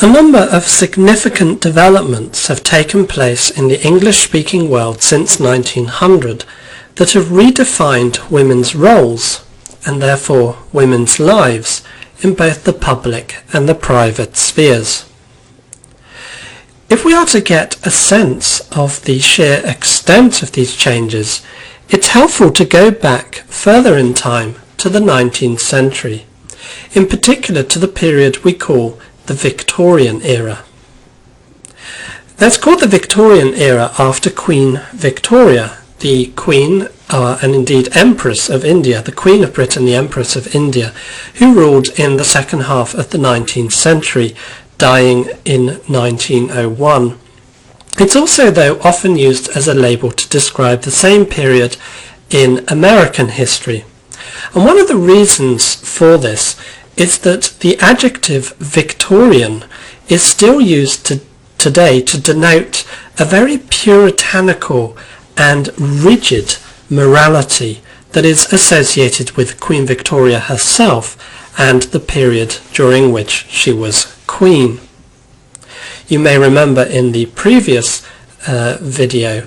A number of significant developments have taken place in the English-speaking world since 1900 that have redefined women's roles, and therefore women's lives, in both the public and the private spheres. If we are to get a sense of the sheer extent of these changes, it's helpful to go back further in time to the 19th century, in particular to the period we call the Victorian era. That's called the Victorian era after Queen Victoria, the Queen and indeed Empress of India, the Queen of Britain, the Empress of India, who ruled in the second half of the 19th century, dying in 1901. It's also, though, often used as a label to describe the same period in American history. And one of the reasons for this is that the adjective Victorian is still used today to denote a very puritanical and rigid morality that is associated with Queen Victoria herself and the period during which she was Queen. You may remember in the previous video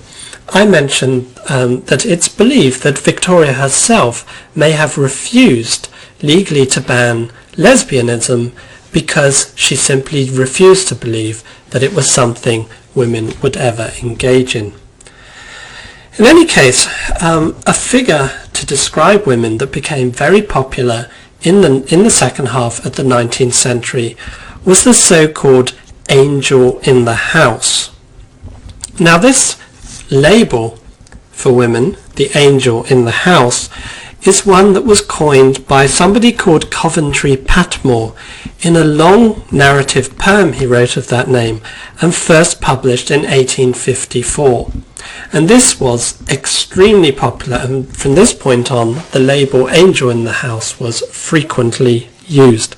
I mentioned that it's believed that Victoria herself may have refused legally to ban lesbianism because she simply refused to believe that it was something women would ever engage in. In any case, a figure to describe women that became very popular in the second half of the 19th century was the so-called angel in the house. Now this label for women, the angel in the house, is one that was coined by somebody called Coventry Patmore in a long narrative poem he wrote of that name and first published in 1854. And this was extremely popular, and from this point on the label angel in the house was frequently used.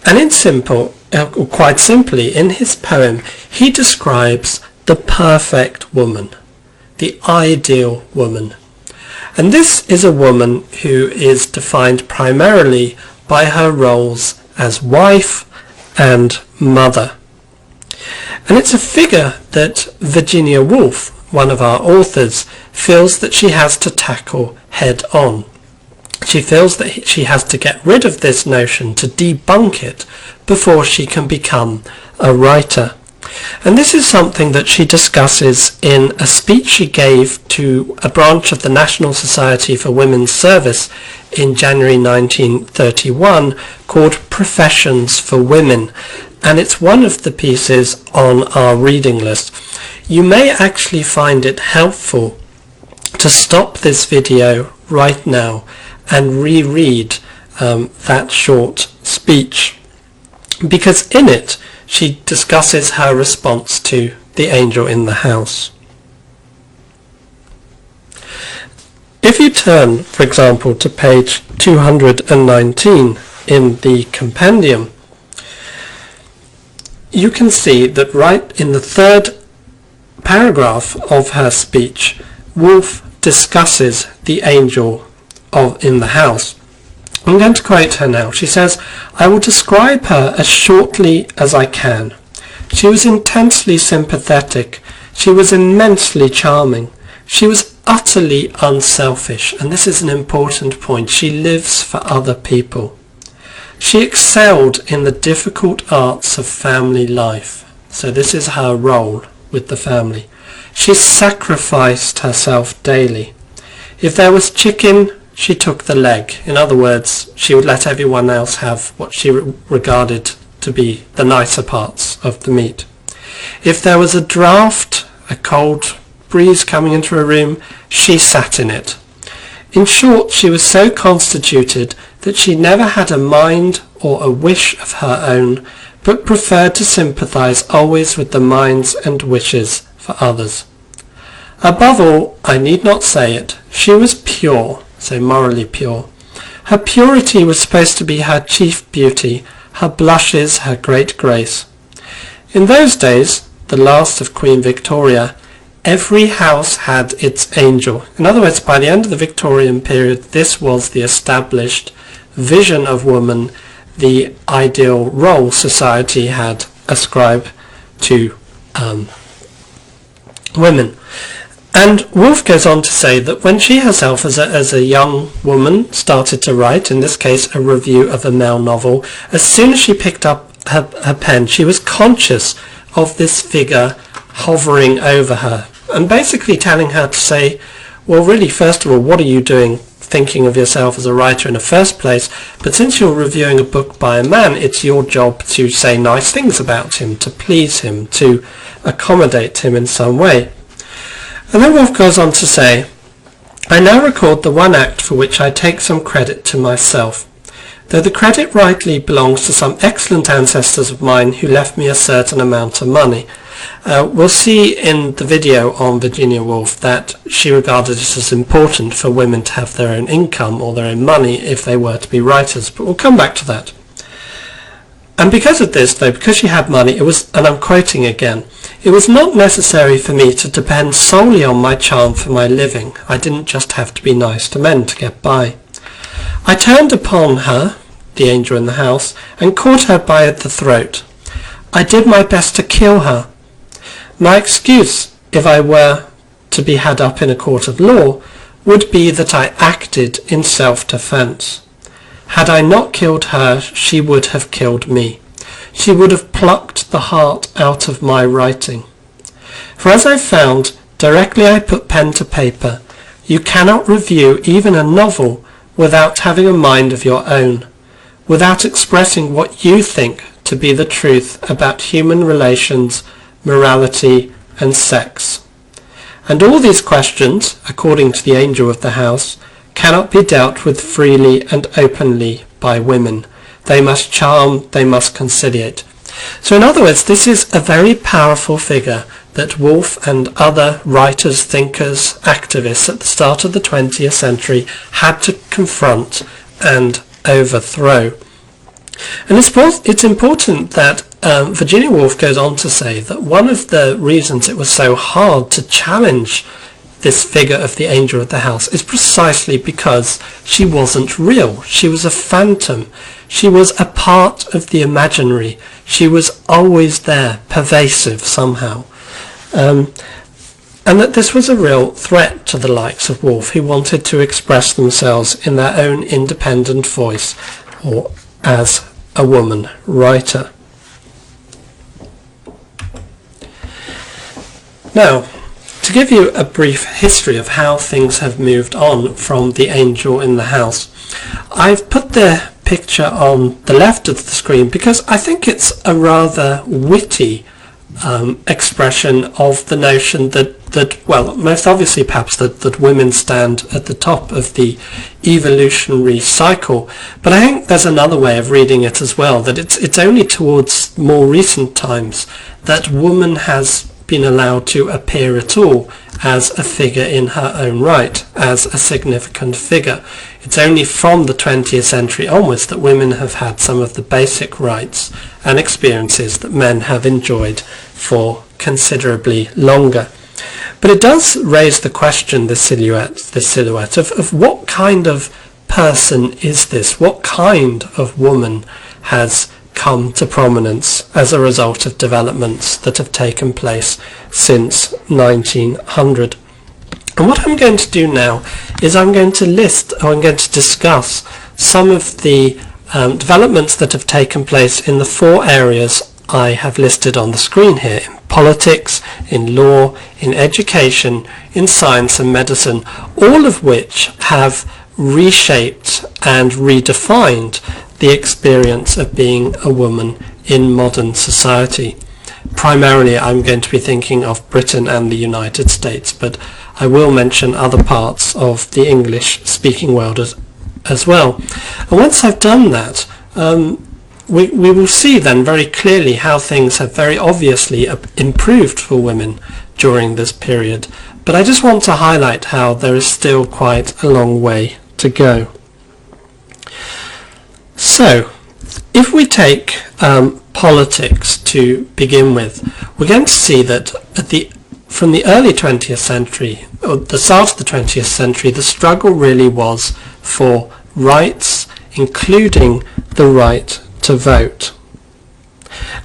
And quite simply, in his poem he describes the perfect woman, the ideal woman. And this is a woman who is defined primarily by her roles as wife and mother. And it's a figure that Virginia Woolf, one of our authors, feels that she has to tackle head on. She feels that she has to get rid of this notion, to debunk it, before she can become a writer. And this is something that she discusses in a speech she gave to a branch of the National Society for Women's Service in January 1931 called Professions for Women. And it's one of the pieces on our reading list. You may actually find it helpful to stop this video right now and reread that short speech, because in it she discusses her response to the angel in the house. If you turn, for example, to page 219 in the compendium, you can see that right in the third paragraph of her speech, Woolf discusses the angel in the house. I'm going to quote her now. She says, "I will describe her as shortly as I can. She was intensely sympathetic. She was immensely charming. She was utterly unselfish," and this is an important point. She lives for other people. "She excelled in the difficult arts of family life." So this is her role with the family. "She sacrificed herself daily. If there was chicken, she took the leg." In other words, she would let everyone else have what she regarded to be the nicer parts of the meat. "If there was a draught, a cold breeze coming into a room, she sat in it. In short, she was so constituted that she never had a mind or a wish of her own, but preferred to sympathize always with the minds and wishes for others. Above all, I need not say it, she was pure," so morally pure. "Her purity was supposed to be her chief beauty, her blushes her great grace. In those days, the last of Queen Victoria, every house had its angel." In other words, by the end of the Victorian period, this was the established vision of woman, the ideal role society had ascribe to women. And Woolf goes on to say that when she herself, as a young woman, started to write, in this case a review of a male novel, as soon as she picked up her pen, she was conscious of this figure hovering over her and basically telling her to say, well, really, first of all, what are you doing thinking of yourself as a writer in the first place? But since you're reviewing a book by a man, it's your job to say nice things about him, to please him, to accommodate him in some way. And then Woolf goes on to say, I now record the one act for which I take some credit to myself, though the credit rightly belongs to some excellent ancestors of mine who left me a certain amount of money. We'll see in the video on Virginia Woolf that she regarded it as important for women to have their own income or their own money if they were to be writers, but we'll come back to that. And because of this, though, because she had money, it was, and I'm quoting again, it was not necessary for me to depend solely on my charm for my living. I didn't just have to be nice to men to get by. I turned upon her, the angel in the house, and caught her by the throat. I did my best to kill her. My excuse, if I were to be had up in a court of law, would be that I acted in self-defence. Had I not killed her, she would have killed me. She would have plucked the heart out of my writing. For as I found, directly I put pen to paper, you cannot review even a novel without having a mind of your own, without expressing what you think to be the truth about human relations, morality, and sex. And all these questions, according to the angel of the house, cannot be dealt with freely and openly by women. They must charm, they must conciliate. So in other words, this is a very powerful figure that Woolf and other writers, thinkers, activists at the start of the 20th century had to confront and overthrow. And it's important that Virginia Woolf goes on to say that one of the reasons it was so hard to challenge this figure of the angel of the house is precisely because she wasn't real. She was a phantom. She was a part of the imaginary. She was always there, pervasive somehow. And that this was a real threat to the likes of Woolf, who wanted to express themselves in their own independent voice, or as a woman writer. Now, to give you a brief history of how things have moved on from the angel in the house, I've put the picture on the left of the screen because I think it's a rather witty expression of the notion that well, most obviously perhaps that women stand at the top of the evolutionary cycle, but I think there's another way of reading it as well, that it's only towards more recent times that woman has been allowed to appear at all as a figure in her own right, as a significant figure. It's only from the 20th century onwards that women have had some of the basic rights and experiences that men have enjoyed for considerably longer. But it does raise the question, this silhouette of what kind of person is this? What kind of woman has come to prominence as a result of developments that have taken place since 1900. And what I'm going to do now is I'm going to discuss some of the developments that have taken place in the four areas I have listed on the screen here: in politics, in law, in education, in science and medicine, all of which have reshaped and redefined the experience of being a woman in modern society. Primarily I'm going to be thinking of Britain and the United States, but I will mention other parts of the English-speaking world as well. And once I've done that, we will see then very clearly how things have very obviously improved for women during this period. But I just want to highlight how there is still quite a long way to go. So, if we take politics to begin with, we're going to see that from the early 20th century, or the start of the 20th century, the struggle really was for rights, including the right to vote.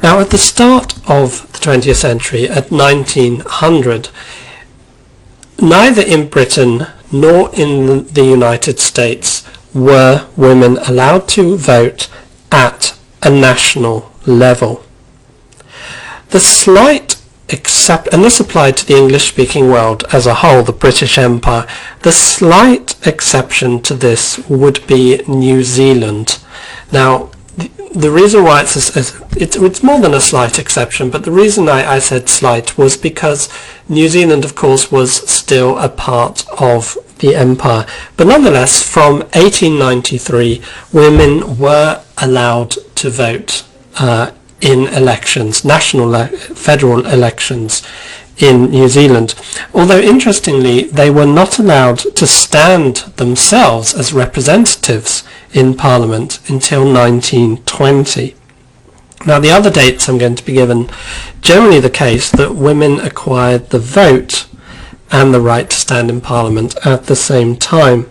Now, at the start of the 20th century, at 1900, neither in Britain nor in the United States were women allowed to vote at a national level. The slight and this applied to the English-speaking world as a whole, the British Empire. The slight exception to this would be New Zealand. Now, the reason why it's more than a slight exception, but the reason I said slight was because New Zealand, of course, was still a part of the empire. But nonetheless, from 1893, women were allowed to vote in elections, federal elections in New Zealand. Although interestingly, they were not allowed to stand themselves as representatives in Parliament until 1920. Now, the other dates I'm going to be given, generally the case that women acquired the vote and the right to stand in Parliament at the same time.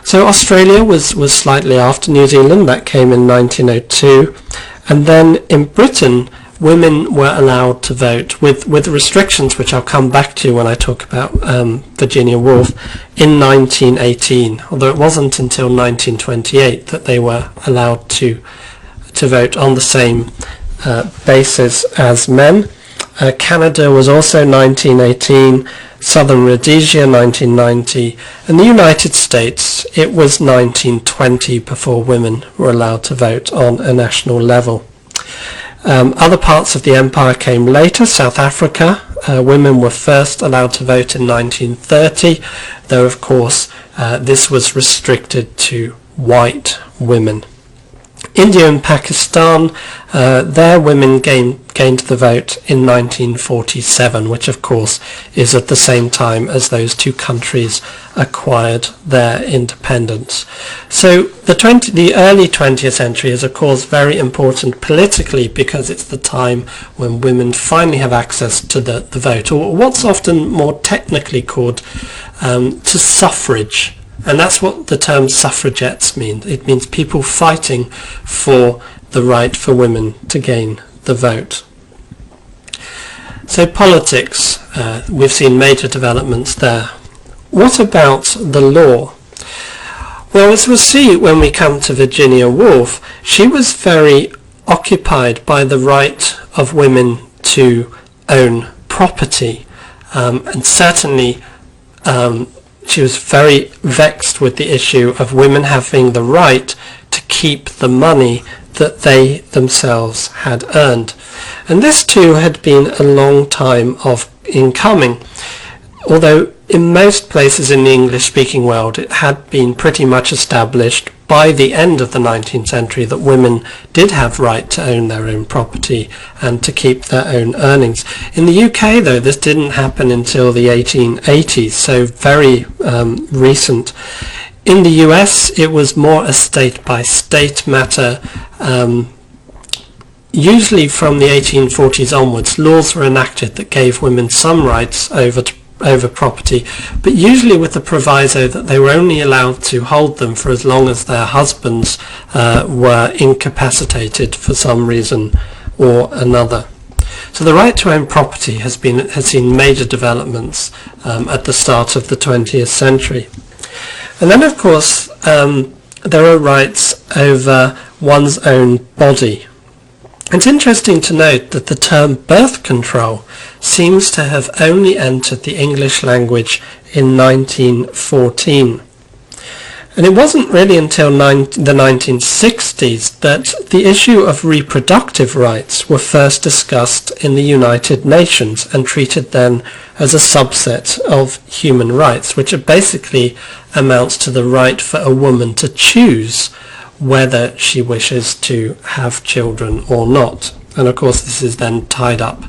So Australia was slightly after New Zealand. That came in 1902. And then in Britain, women were allowed to vote with restrictions, which I'll come back to when I talk about Virginia Woolf, in 1918, although it wasn't until 1928 that they were allowed to vote on the same basis as men. Canada was also 1918, Southern Rhodesia 1990, and the United States, it was 1920 before women were allowed to vote on a national level. Other parts of the empire came later. South Africa, women were first allowed to vote in 1930, though of course this was restricted to white women. India and Pakistan, their women gained the vote in 1947, which of course is at the same time as those two countries acquired their independence. So the early 20th century is of course very important politically because it's the time when women finally have access to the vote, or what's often more technically called to suffrage. And that's what the term suffragettes means. It means people fighting for the right for women to gain the vote. So politics, we've seen major developments there. What about the law? Well, as we'll see when we come to Virginia Woolf, she was very occupied by the right of women to own property, and certainly she was very vexed with the issue of women having the right to keep the money that they themselves had earned. And this too had been a long time in coming. Although in most places in the English-speaking world it had been pretty much established by the end of the 19th century that women did have right to own their own property and to keep their own earnings. In the UK, though, this didn't happen until the 1880s, so very recent. In the US, it was more a state-by-state matter. Usually from the 1840s onwards, laws were enacted that gave women some rights over property, but usually with the proviso that they were only allowed to hold them for as long as their husbands were incapacitated for some reason or another. So the right to own property has seen major developments at the start of the 20th century. And then of course there are rights over one's own body. It's interesting to note that the term birth control seems to have only entered the English language in 1914. And it wasn't really until the 1960s that the issue of reproductive rights were first discussed in the United Nations and treated then as a subset of human rights, which basically amounts to the right for a woman to choose whether she wishes to have children or not. And of course this is then tied up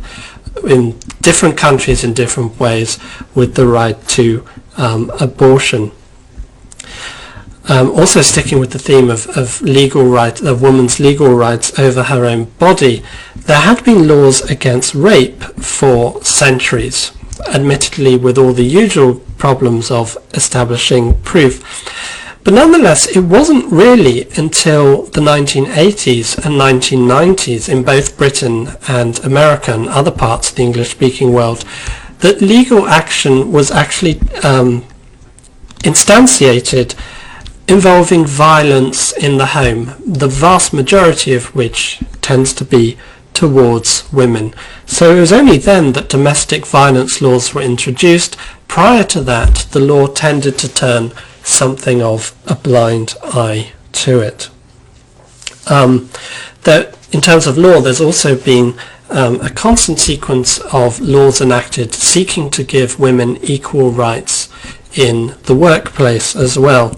in different countries in different ways with the right to abortion. Also sticking with the theme of legal rights, of women's legal rights over her own body, there had been laws against rape for centuries, admittedly with all the usual problems of establishing proof. But nonetheless, it wasn't really until the 1980s and 1990s in both Britain and America and other parts of the English-speaking world that legal action was actually instantiated involving violence in the home, the vast majority of which tends to be towards women. So it was only then that domestic violence laws were introduced. Prior to that, the law tended to turn something of a blind eye to it. In terms of law, there's also been a constant sequence of laws enacted seeking to give women equal rights in the workplace as well.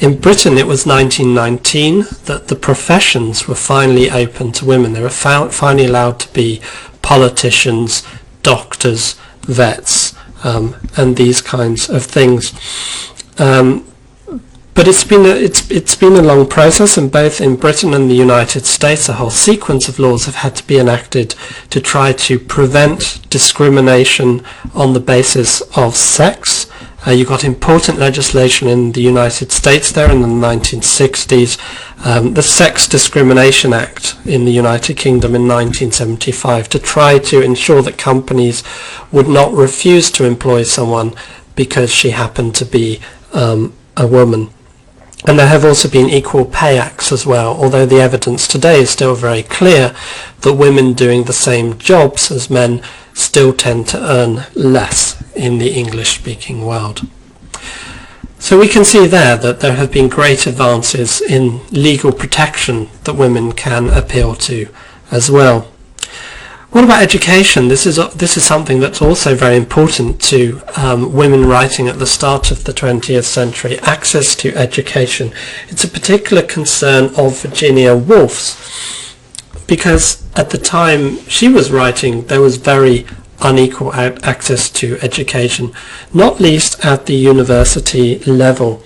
In Britain, it was 1919 that the professions were finally open to women. They were finally allowed to be politicians, doctors, vets, and these kinds of things. But it's been a long process, and both in Britain and the United States, a whole sequence of laws have had to be enacted to try to prevent discrimination on the basis of sex. You got important legislation in the United States there in the 1960s. The Sex Discrimination Act in the United Kingdom in 1975 to try to ensure that companies would not refuse to employ someone because she happened to be a woman. And there have also been equal pay acts as well, although the evidence today is still very clear that women doing the same jobs as men still tend to earn less in the English-speaking world. So we can see there that there have been great advances in legal protection that women can appeal to as well. What about education? This is something that's also very important to women writing at the start of the 20th century, access to education. It's a particular concern of Virginia Woolf's, because at the time she was writing there was very unequal access to education, not least at the university level.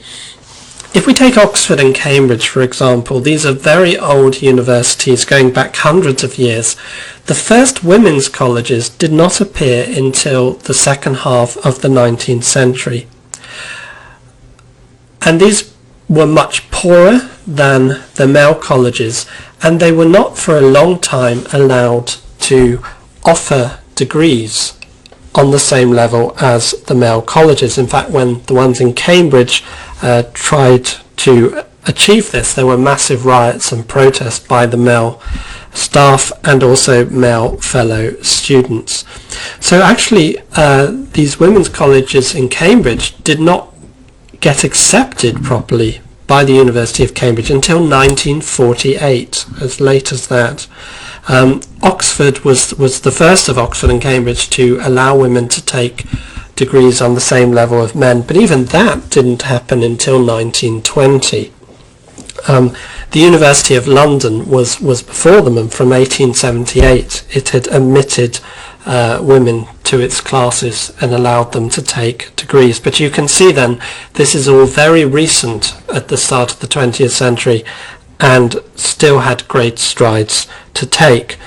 If we take Oxford and Cambridge, for example, these are very old universities going back hundreds of years. The first women's colleges did not appear until the second half of the 19th century. And these were much poorer than the male colleges, and they were not for a long time allowed to offer degrees on the same level as the male colleges. In fact, when the ones in Cambridge tried to achieve this, there were massive riots and protests by the male staff and also male fellow students. So actually these women's colleges in Cambridge did not get accepted properly by the University of Cambridge until 1948, as late as that. Oxford was the first of Oxford and Cambridge to allow women to take degrees on the same level of men, but even that didn't happen until 1920. The University of London was before them, and from 1878 it had admitted women to its classes and allowed them to take degrees. But you can see then this is all very recent at the start of the 20th century and still had great strides to take.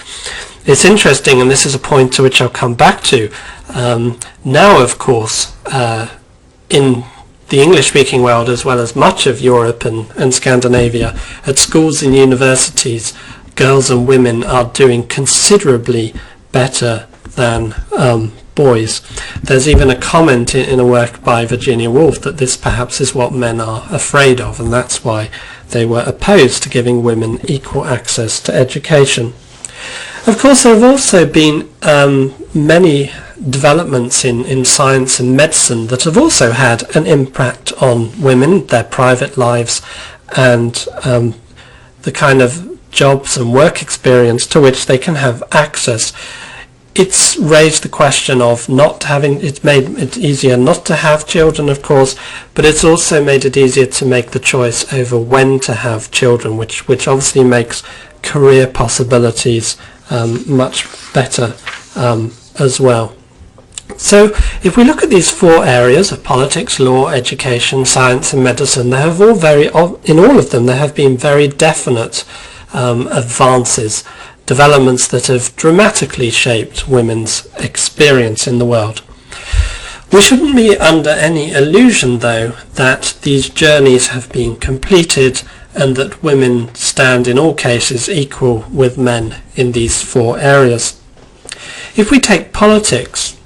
It's interesting, and this is a point to which I'll come back to. Now, of course, in the English-speaking world, as well as much of Europe and Scandinavia, at schools and universities, girls and women are doing considerably better than boys. There's even a comment in a work by Virginia Woolf that this perhaps is what men are afraid of, and that's why they were opposed to giving women equal access to education. Of course, there have also been many developments in science and medicine that have also had an impact on women, their private lives, and the kind of jobs and work experience to which they can have access. It's raised the question of it's made it easier not to have children, of course, but it's also made it easier to make the choice over when to have children, which obviously makes career possibilities much better as well. So if we look at these four areas of politics, law, education, science and medicine, in all of them there have been very definite advances, developments that have dramatically shaped women's experience in the world. We shouldn't be under any illusion, though, that these journeys have been completed and that women stand in all cases equal with men in these 4 areas. If we take politics,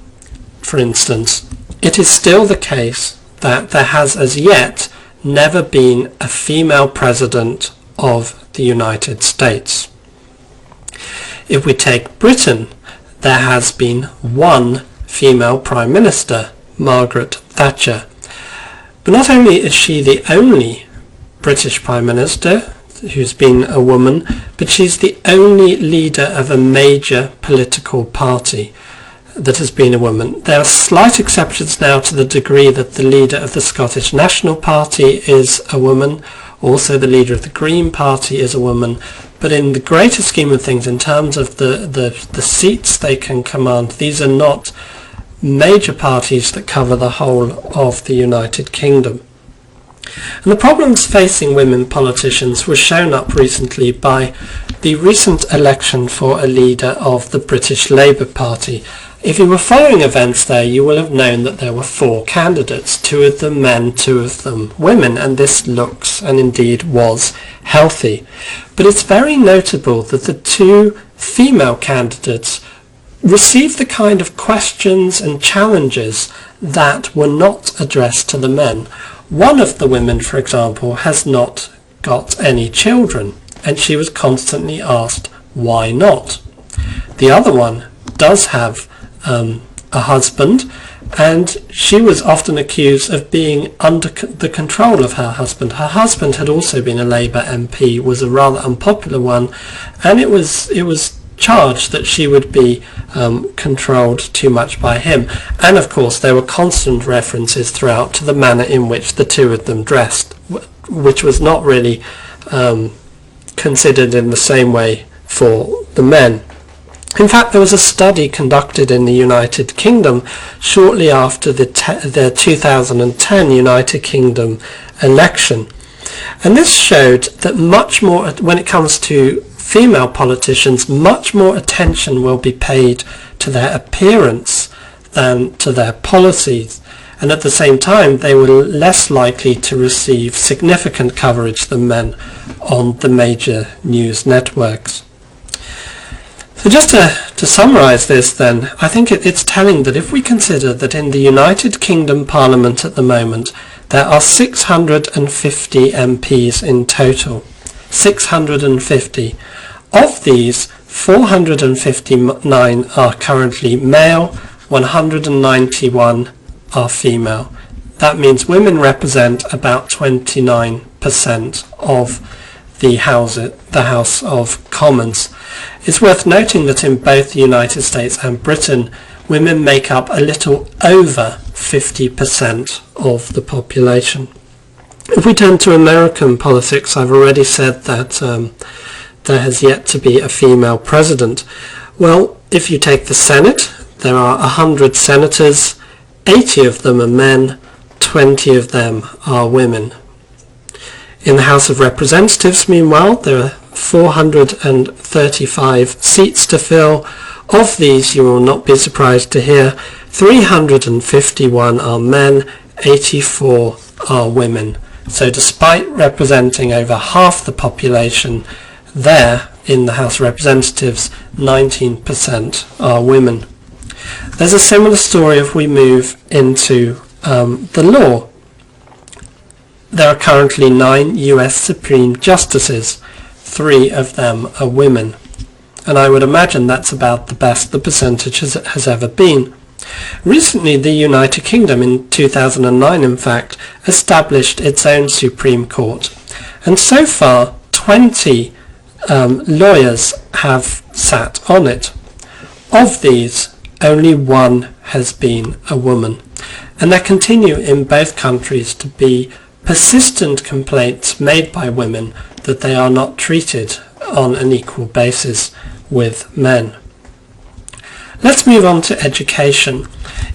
for instance, it is still the case that there has as yet never been a female president of the United States. If we take Britain, there has been 1 female Prime Minister, Margaret Thatcher. But not only is she the only British Prime Minister who's been a woman, but she's the only leader of a major political party that has been a woman. There are slight exceptions now to the degree that the leader of the Scottish National Party is a woman, also the leader of the Green Party is a woman, but in the greater scheme of things, in terms of the seats they can command, these are not major parties that cover the whole of the United Kingdom. And the problems facing women politicians were shown up recently by the recent election for a leader of the British Labour Party. If you were following events there, you will have known that there were 4 candidates, 2 of them men, 2 of them women, and this looks, and indeed was, healthy. But it's very notable that the 2 female candidates received the kind of questions and challenges that were not addressed to the men. One of the women, for example, has not got any children, and she was constantly asked, why not? The other one does have a husband, and she was often accused of being under the control of her husband. Her husband had also been a Labour MP, was a rather unpopular one, and it was charged that she would be controlled too much by him. And of course there were constant references throughout to the manner in which the 2 of them dressed, which was not really considered in the same way for the men. In fact, there was a study conducted in the United Kingdom shortly after the 2010 United Kingdom election, and this showed that much more, when it comes to female politicians, much more attention will be paid to their appearance than to their policies, and at the same time they were less likely to receive significant coverage than men on the major news networks. So just to summarise this then, I think it's telling that if we consider that in the United Kingdom Parliament at the moment there are 650 MPs in total, 650. Of these, 459 are currently male, 191 are female. That means women represent about 29% of the House of Commons. It's worth noting that in both the United States and Britain, women make up a little over 50% of the population. If we turn to American politics, I've already said that there has yet to be a female president. Well, if you take the Senate, there are 100 senators, 80 of them are men, 20 of them are women. In the House of Representatives, meanwhile, there are 435 seats to fill. Of these, you will not be surprised to hear, 351 are men, 84 are women. So despite representing over half the population, there in the House of Representatives, 19% are women. There's a similar story if we move into the law. There are currently 9 US Supreme Justices. 3 of them are women. And I would imagine that's about the best the percentage has ever been. Recently, the United Kingdom, in 2009 in fact, established its own Supreme Court. And so far, 20 lawyers have sat on it. Of these, only 1 has been a woman. And there continue in both countries to be persistent complaints made by women that they are not treated on an equal basis with men. Let's move on to education.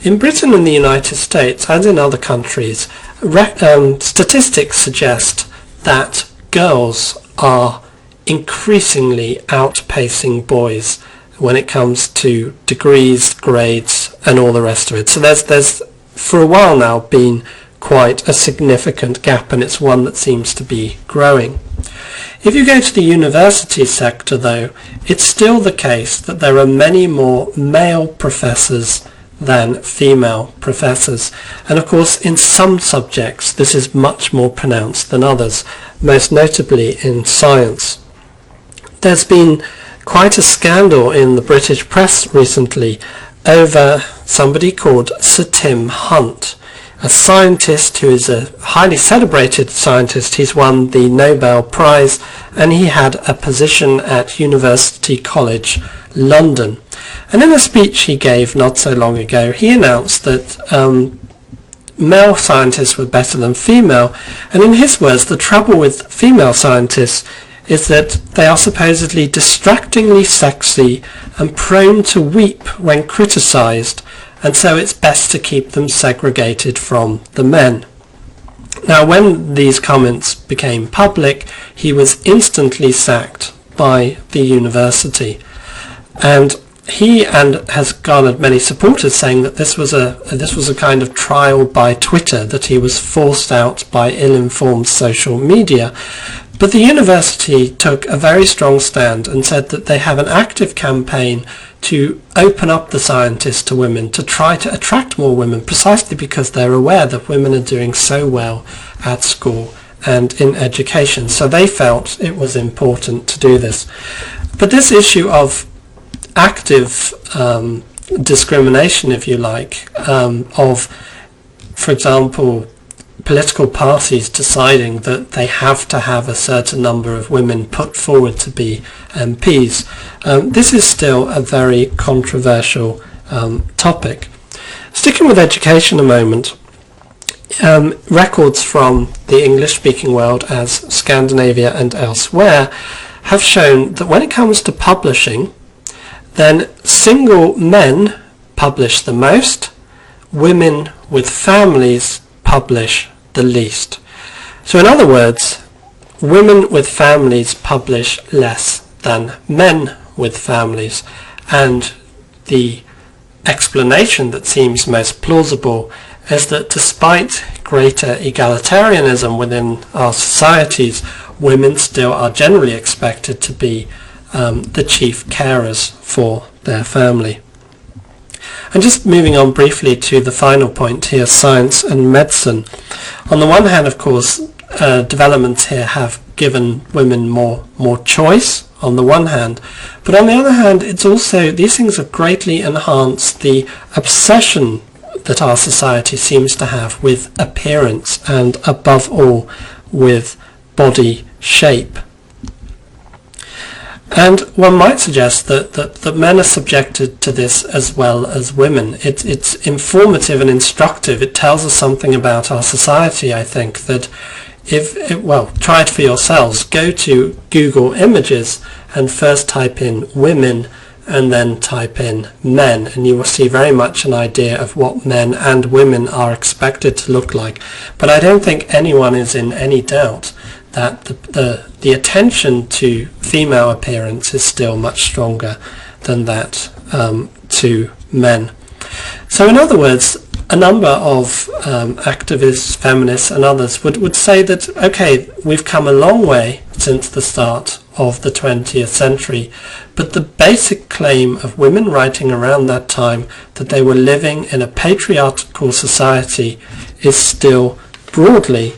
In Britain and the United States, and in other countries, statistics suggest that girls are increasingly outpacing boys when it comes to degrees, grades, and all the rest of it. So there's for a while now been quite a significant gap, and it's one that seems to be growing. If you go to the university sector, though, it's still the case that there are many more male professors than female professors. And of course, in some subjects, this is much more pronounced than others, most notably in science. There's been quite a scandal in the British press recently over somebody called Sir Tim Hunt, a scientist who is a highly celebrated scientist. He's won the Nobel Prize, and he had a position at University College London. And in a speech he gave not so long ago, he announced that male scientists were better than female, and in his words, the trouble with female scientists is that they are supposedly distractingly sexy and prone to weep when criticised, and so it's best to keep them segregated from the men. Now, when these comments became public, he was instantly sacked by the university, and he has garnered many supporters, saying that this was a kind of trial by Twitter, that he was forced out by ill-informed social media. But the university took a very strong stand and said that they have an active campaign to open up the scientists to women, to try to attract more women, precisely because they're aware that women are doing so well at school and in education. So they felt it was important to do this. But this issue of active discrimination, if you like, of, for example, political parties deciding that they have to have a certain number of women put forward to be MPs. This is still a very controversial topic. Sticking with education a moment, records from the English-speaking world, as Scandinavia and elsewhere, have shown that when it comes to publishing, then single men publish the most, women with families publish the least. So in other words, women with families publish less than men with families, and the explanation that seems most plausible is that despite greater egalitarianism within our societies, women still are generally expected to be the chief carers for their family. And just moving on briefly to the final point here, science and medicine. On the one hand, of course, developments here have given women more choice on the one hand, but on the other hand, it's also, these things have greatly enhanced the obsession that our society seems to have with appearance and, above all, with body shape. And one might suggest that men are subjected to this as well as women. It's informative and instructive. It tells us something about our society, I think, that try it for yourselves. Go to Google Images and first type in women and then type in men, and you will see very much an idea of what men and women are expected to look like. But I don't think anyone is in any doubt that the attention to female appearance is still much stronger than that to men. So in other words, a number of activists, feminists and others would say that, okay, we've come a long way since the start of the 20th century, but the basic claim of women writing around that time that they were living in a patriarchal society is still broadly